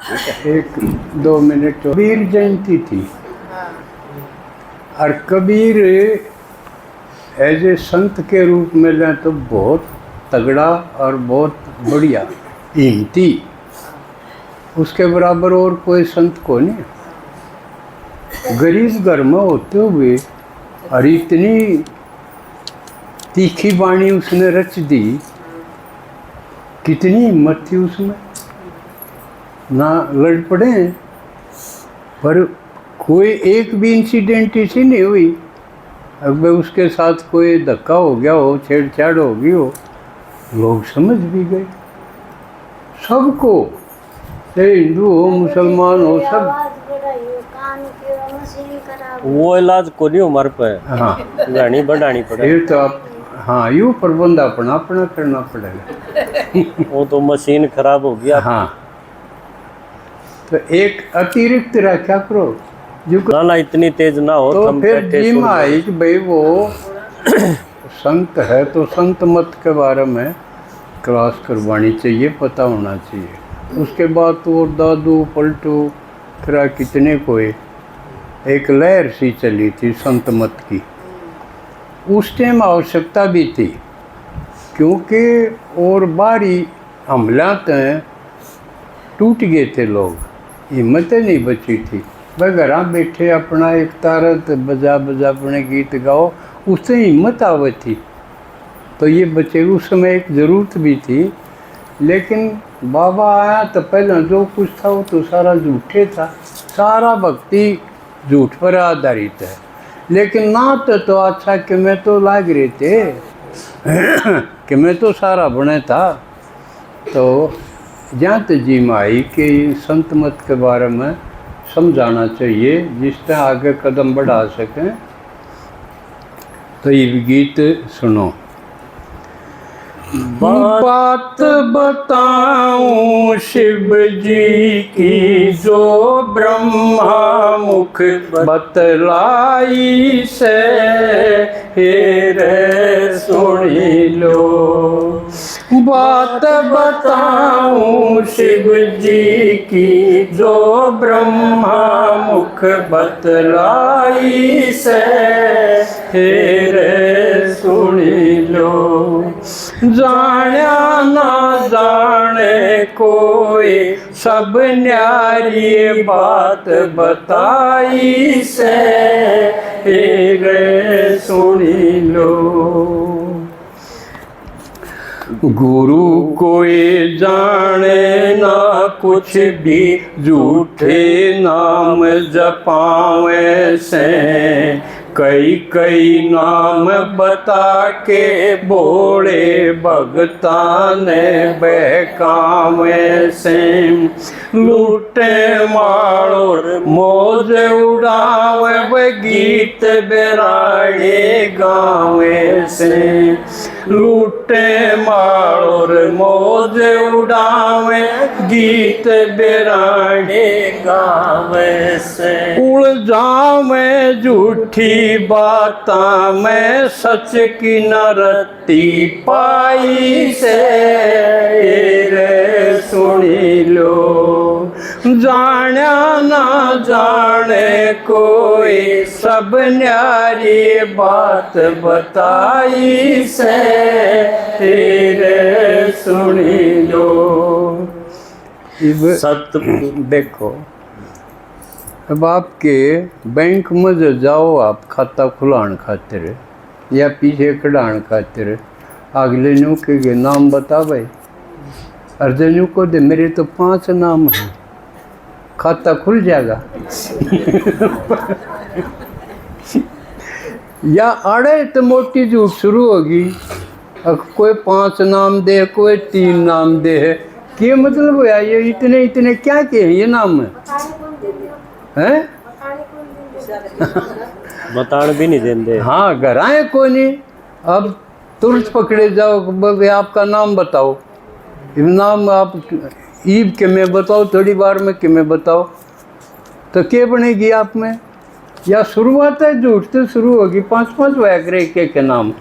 एक 2 मिनट। कबीर जयंती थी और कबीर एज ए संत के रूप में लें तो बहुत तगड़ा और बहुत बढ़िया हिम्मती, उसके बराबर और कोई संत को नहीं। गरीब घर में होते हुए और इतनी तीखी वाणी उसने रच दी, कितनी हिम्मत थी उसमें। ना लड़ पड़े, पर कोई एक भी इंसिडेंट ऐसी नहीं हुई अगर उसके साथ कोई धक्का हो गया हो, छेड़छाड़ हो गई हो, लोग समझ भी गए सबको, चाहे हिंदू हो मुसलमान हो सब। वो इलाज को नहीं हमारे पे। हाँ गाड़ी बढ़ानी पड़े। ये तो आप, हाँ यूँ प्रबंध अपना अपना करना पड़ेगा। वो तो मशीन खराब हो गया। हाँ तो एक अतिरिक्त रखा करो जो ना ना इतनी तेज ना हो। तो फिर जिम आई कि भाई वो संत है तो संत मत के बारे में क्लास करवानी चाहिए, पता होना चाहिए। उसके बाद तो दादू पलटू फिर कितने कोई एक लहर सी चली थी संत मत की। उस टाइम आवश्यकता भी थी क्योंकि और बारी हमला तय टूट गए थे, लोग हिम्मतें नहीं बची थी। वह घर बैठे अपना एक तारत बजा बजा अपने गीत गाओ, उससे हिम्मत आवे थी। तो ये बच्चे उस समय एक ज़रूरत भी थी, लेकिन बाबा आया तो पहले जो कुछ था वो तो सारा झूठे था, सारा भक्ति झूठ पर आधारित है। लेकिन ना तो अच्छा कि मैं तो लाग रहे थे कि मैं तो सारा बने था। तो जहाँ तक जी माई के संत मत के बारे में समझाना चाहिए जिससे आगे कदम बढ़ा सकें। तो ये गीत सुनो। बात बताऊं शिव जी की जो ब्रह्मा मुख बतलाई से, हेरे सुनी लो। बात बताऊं शिव जी की जो ब्रह्मा मुख बतलाई से, हेरे सुनी लो। जाना ना जाने कोई सब न्यारी बात बताई से, हेरे सुनी लो। गुरु कोई जाने ना कुछ भी, झूठे नाम जपावे से, कई कई नाम बता के बोले भगता ने बहकावे से। लूटे मारो मौज उड़ावे वे गीत बेराड़े गावे से। लूटे मारोर मौज उड़ावे गीत बेराड़े गावे से। उलझावे झूठी बाता में सच की न रत्ती पाई से, रे सुनी लो। जाना ना जाने कोई सब न्यारी बात बताई से, रे सुनी लो। सत्य देखो, अब आपके बैंक में जो जाओ आप खाता खुलान खातिर या पीछे कढ़ान खातिर, अगले न्यू के नाम बता भाई, अर्जन्यू को दे मेरे तो 5 नाम हैं, खाता खुल जाएगा। या अड़े तो मोटी झूठ शुरू होगी, कोई 5 नाम दे कोई 3 नाम दे, क्या मतलब है ये इतने इतने क्या के हैं ये नाम हैं? बतान भी नहीं देंगे। हाँ घर आए कोई नहीं, अब तुरंत पकड़े जाओ, आपका नाम बताओ। नाम आप ईब के में बताओ, थोड़ी बार में के में बताओ, तो क्या बनेगी आप में? या शुरुआत है झूठ से शुरू होगी, 5-5 वैगरे के नाम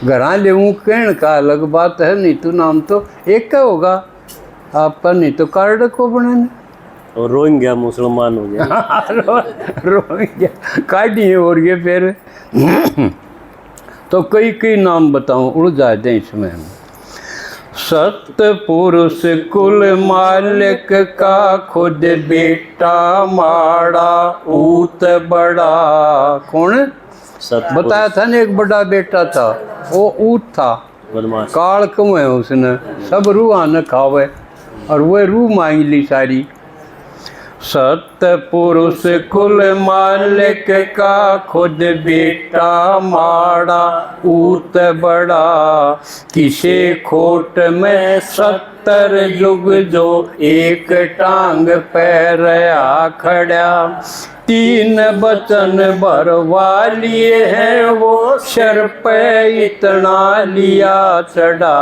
घरा ले कहण का अलग बात है, नहीं तो नाम तो एक का होगा। आपका नहीं तो कार्ड को बनाने और रोहिंग्या मुसलमान हो गया। रोहिंग्या काटिए और ये फिर तो कई कई नाम बताऊं, उड़ जाते हैं इसमें। सतपुरुष कुल मालिक का खुद बेटा माड़ा ऊत बड़ा। कौन बताया था ना, एक बड़ा बेटा था, वो ऊत था, बदमाश काल क्यों है उसने, सब रूह न खावे और वह रूह मांग ली सारी। सतपुरुष कुल मालिक का खुद बेटा माड़ा ऊत बड़ा। किसे खोट में 70 युग जो एक टांग पैर आ खड़ा। 3 बचन भरवा लिए हैं वो सर पे इतना लिया चढ़ा।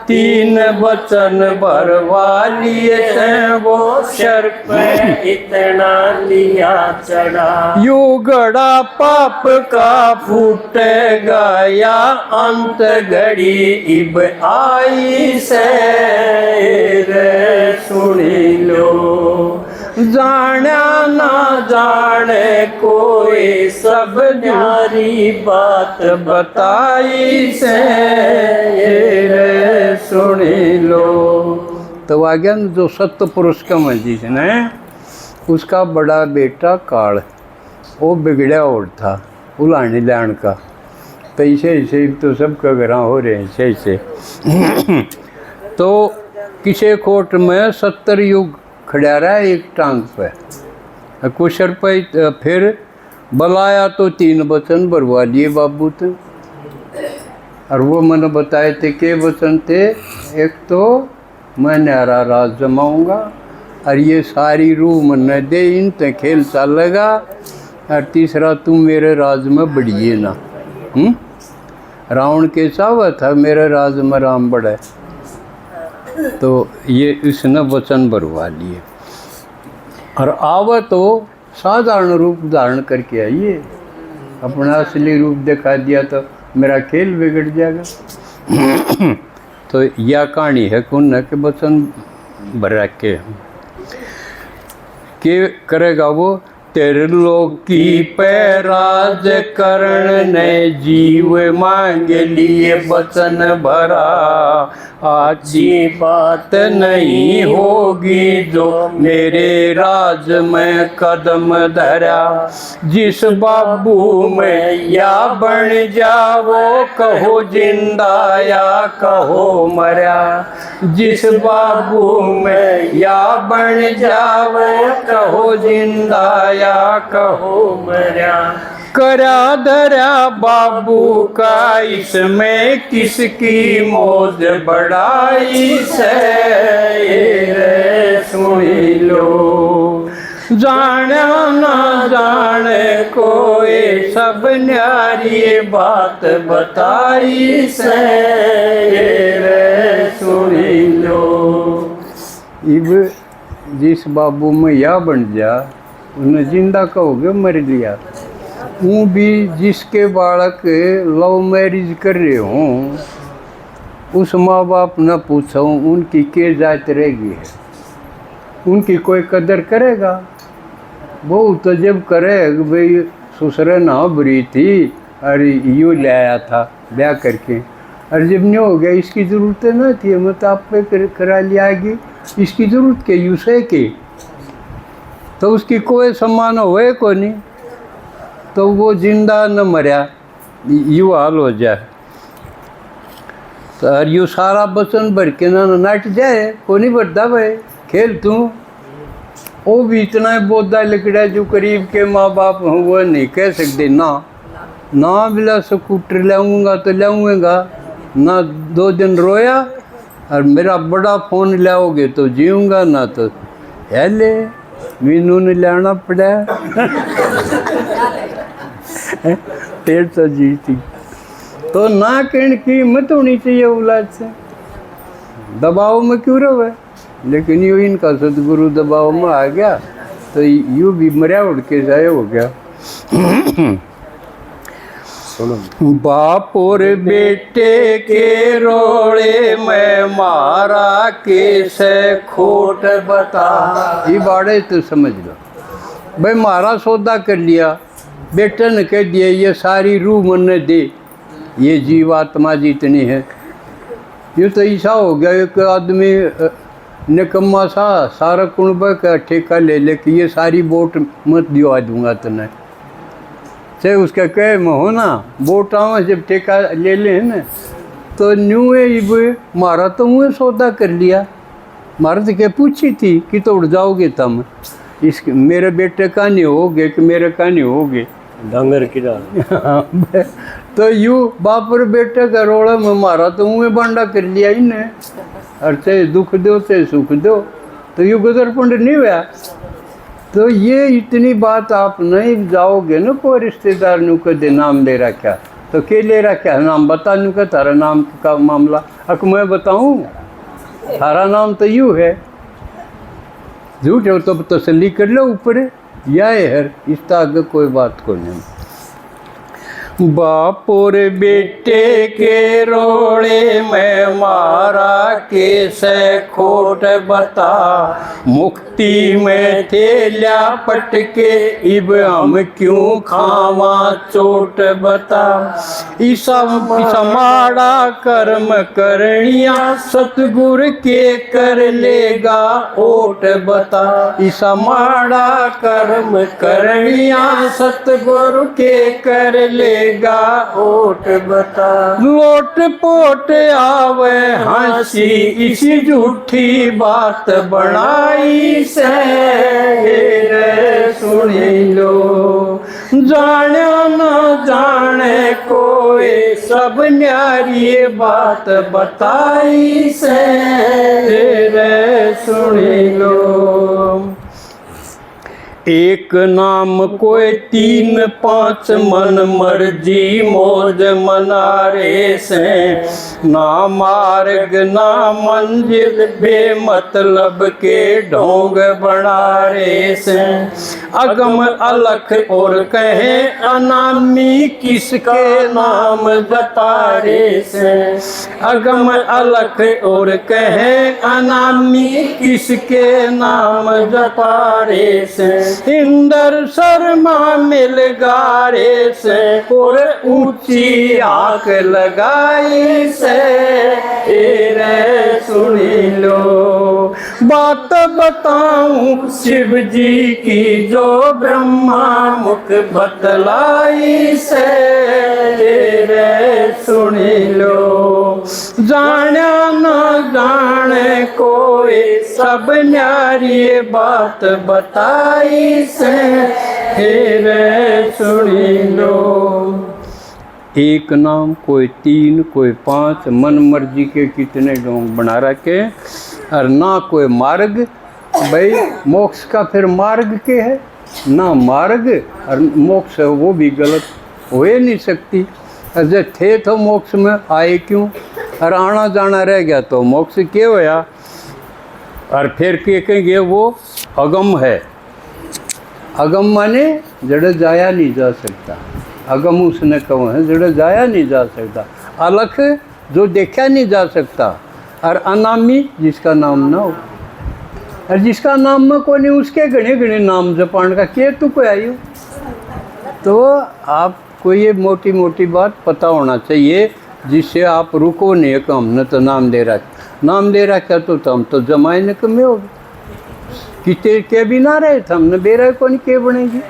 3 बचन भरवा लिए हैं वो सर पे इतना लिया चढ़ा। यू गड़ा पाप का फूटेगा या अंत घड़ी इब आई से रे सुनी लो। जाना ना जाने कोई सब न्यारी बात बताई से रे सुनी लो। तो आ गया जो सत्य पुरुष का मस्जिद है, उसका बड़ा बेटा काल, वो बिगड़ा और था उलाने लान का। तो ऐसे तो सबका घर हो रहे हैं ऐसे। तो किसे कोट में 70 युग खड़ा रहा एक टांग पे, कुशर पे। फिर बुलाया तो 3 वचन भरवा लिए बाबू थे, और वो मैंने बताए थे के वचन थे। एक तो मैं न्यारा राज जमाऊंगा, और ये सारी रूह मन दे इन ते खेल चलेगा। और तीसरा तुम मेरे राज में बढ़िए ना। रावण के चावा था मेरे राज में राम बढ़े, तो ये इसने वचन भरवा लिए। और आवा तो साधारण रूप धारण करके आइए, अपना असली रूप दिखा दिया तो मेरा खेल बिगड़ जाएगा। तो यह कहानी है कौन के वचन भर के करेगा वो। तेरे लोग की पैराज करण ने जीव मांग लिए वचन भरा। अच्छी बात नहीं होगी जो मेरे राज में कदम धरा। जिस बाबू में या बन जाओ कहो जिंदा या कहो मरा। जिस बाबू में या बन जाओ कहो जिंदा या कहो मरा। करा धरा बाबू का इसमें किसकी मौज बढ़ाई से रे सुनी लो। जाना ना जाने कोई सब न्यारी बात बताई से रे सुनी लो। इब जिस बाबू में या बन जा उन्हें जिंदा कहोगे मर लिया। वो भी जिसके बालक लव मैरिज कर रहे हों, उस माँ बाप न पूछो उनकी के जात रहेगी, उनकी कोई कदर करेगा? वो तो जब करे भाई ससुर ना बुरी थी और यूँ ले आया था ब्याह करके, और जब नहीं हो गया इसकी ज़रूरत ना थी, मैं तो आप पे करा लियागी, इसकी ज़रूरत के यूँ से के, तो उसकी कोई सम्मान होए को नहीं, तो वो जिंदा न मरिया, यू हाल हो जाए। तो और यू सारा बचन भर के ना नाट जाए, को नहीं बढ़ता भाई खेल तू। वो भी इतना बोधा लिकड़ा जो करीब के माँ बाप हों वो नहीं कह सकते ना ना बिला स्कूटर लाऊंगा तो लाऊंगा ना। 2 दिन रोया और मेरा बड़ा फ़ोन लाओगे तो जीऊँगा, ना तो हेले मीनू ने लाना पड़ा। 150 जीती तो ना कहने की हिम्मत होनी चाहिए औलाद से। दबाव में क्यों रहे, लेकिन यूँ इनका सदगुरु दबाव में आ गया तो यूँ भी मरिया उड़ के जाए हो गया। सुनो बाप और बेटे के रोले में मारा कैसे खोट बता। ये बाड़े तो समझ लो भाई, मारा सौदा कर लिया, बेटे ने कह दिया ये सारी रूह मन दे, ये जीवात्मा जितनी है। ये तो ऐसा हो गया एक आदमी निकम्मा सा सारा कुणब का ठेका ले ले कि ये सारी बोट मत दिवा दूंगा तने, चाहे उसका कह में हो ना बोट आवा जब ठेका ले ले ना तो न्यू है मारा तो मुँह सौदा कर लिया। मारा तो क्या पूछी थी कि तो उड़ जाओगे तुम, इस मेरे बेटे का नहीं होगे कि मेरे का नहीं होगे डंगर की डाल। तो यूँ बाप और बेटे का रोड़ा में मारा तो मुँह बांडा कर लिया इन्हें, और चाहे दुख दो चाहे सुख दो, तो यूँ गुजरपुंड नहीं हुआ। तो ये इतनी बात आप नहीं जाओगे ना कोई रिश्तेदार नु कदे नाम ले रखा तो के ले रखा नाम बता नू का तारा नाम का मामला अक मैं बताऊँ, तारा नाम तो यूँ है, झूठ है तो तसल्ली कर लो ऊपर या है, इस आगे कोई बात को नहीं। बाप और बेटे के रोड़े में मारा कैसे खोट बता, मुक्ति में थे ल्यापट के इब हम क्यों खावा चोट बता। ईसा माड़ा कर्म करनिया सतगुर के कर लेगा ओट बता। ईसा माड़ा कर्म करनिया सतगुर के कर ले ओट बता। लोट पोट आवे हंसी इसी झूठी बात बनाई से रे सुनी लो, जाने न जाने कोई सब न्यारी बात बताई से रे सुनी लो। एक नाम कोई 3 5 मन मर्जी मौज मनारे से, ना मार्ग ना मंजिल बेमतलब के ढोंग बनारे से। अगम अलख और कहे अनामी किसके नाम बतारे से, अगम अलख और कहे अनामी किसके नाम जपारे से। इंदर शर्मा मिल गारे से और ऊंची आंख लगाई से रे सुनी लो। बात बताऊं शिव जी की जो ब्रह्मा मुख बतलाई से रे सुनी लो। जाना न जाने कोई सब न्यारी बात बताई से रे सुनी लो। एक नाम कोई 3 कोई 5 मन मर्जी के कितने ढोंग बना रखे, और ना कोई मार्ग। भाई मोक्ष का फिर मार्ग के है ना, मार्ग और मोक्ष है वो भी गलत हो ही नहीं सकती। अरे थे तो मोक्ष में आए क्यों, और आना जाना रह गया तो मोक्ष क्यों होया। और फिर कहेंगे वो अगम है। अगम माने जड़े जाया नहीं जा सकता, अगम उसने कहा है जड़े जाया नहीं जा सकता। अलख जो देखा नहीं जा सकता, और अनामी जिसका नाम ना हो, और जिसका नाम में कोई नहीं उसके गणे गणे नाम जपान का के तू कोई आई हो। तो आपको ये मोटी मोटी बात पता होना चाहिए, जिससे आप रुको नहीं कि हमने तो नाम दे रखा, नाम दे रखा तो हम तो जमाए न कमे हो किते के भी ना रहे थे, हमने बेरा कौन के बनेगी।